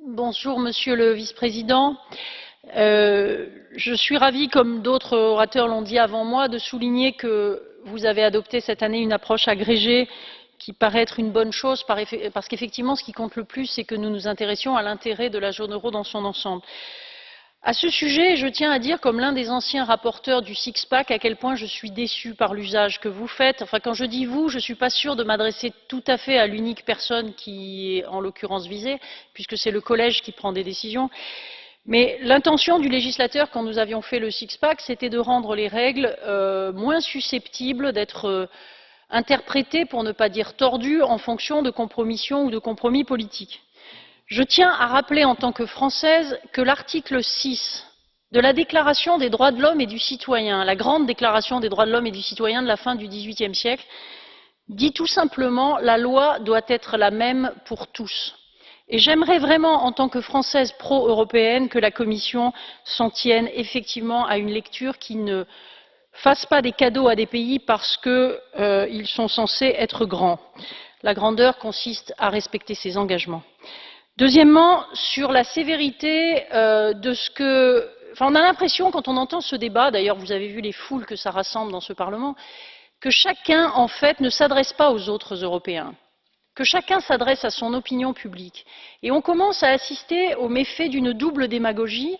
Bonjour, Monsieur le Vice-président. Je suis ravie, comme d'autres orateurs l'ont dit avant moi, de souligner que vous avez adopté cette année une approche agrégée qui paraît être une bonne chose, parce qu'effectivement, ce qui compte le plus, c'est que nous nous intéressions à l'intérêt de la zone euro dans son ensemble. À ce sujet, je tiens à dire, comme l'un des anciens rapporteurs du six-pack, à quel point je suis déçue par l'usage que vous faites. Enfin, quand je dis vous, je ne suis pas sûre de m'adresser tout à fait à l'unique personne qui est en l'occurrence visée, puisque c'est le collège qui prend des décisions. Mais l'intention du législateur, quand nous avions fait le six-pack, c'était de rendre les règles moins susceptibles d'être interprétées, pour ne pas dire tordues, en fonction de compromissions ou de compromis politiques. Je tiens à rappeler en tant que Française que l'article 6 de la Déclaration des droits de l'homme et du citoyen, la grande Déclaration des droits de l'homme et du citoyen de la fin du XVIIIe siècle, dit tout simplement « la loi doit être la même pour tous ». Et j'aimerais vraiment, en tant que Française pro-européenne, que la Commission s'en tienne effectivement à une lecture qui ne fasse pas des cadeaux à des pays parce qu'ils sont censés être grands. La grandeur consiste à respecter ses engagements. Deuxièmement, sur la sévérité de ce que... Enfin, on a l'impression, quand on entend ce débat, d'ailleurs vous avez vu les foules que ça rassemble dans ce Parlement, que chacun, en fait, ne s'adresse pas aux autres Européens, que chacun s'adresse à son opinion publique. Et on commence à assister aux méfaits d'une double démagogie.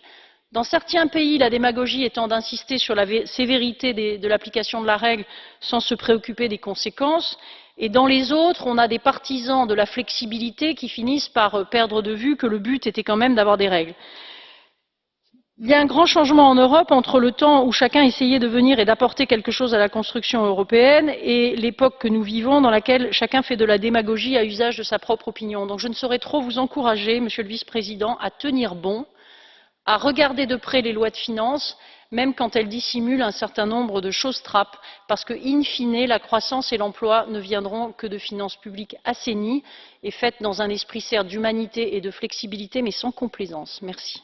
Dans certains pays, la démagogie étant d'insister sur la sévérité de l'application de la règle sans se préoccuper des conséquences. Et dans les autres, on a des partisans de la flexibilité qui finissent par perdre de vue que le but était quand même d'avoir des règles. Il y a un grand changement en Europe entre le temps où chacun essayait de venir et d'apporter quelque chose à la construction européenne et l'époque que nous vivons dans laquelle chacun fait de la démagogie à usage de sa propre opinion. Donc je ne saurais trop vous encourager, Monsieur le Vice-président, à tenir bon, à regarder de près les lois de finances, même quand elles dissimulent un certain nombre de choses trappes, parce que, in fine, la croissance et l'emploi ne viendront que de finances publiques assainies et faites dans un esprit certes d'humanité et de flexibilité, mais sans complaisance. Merci.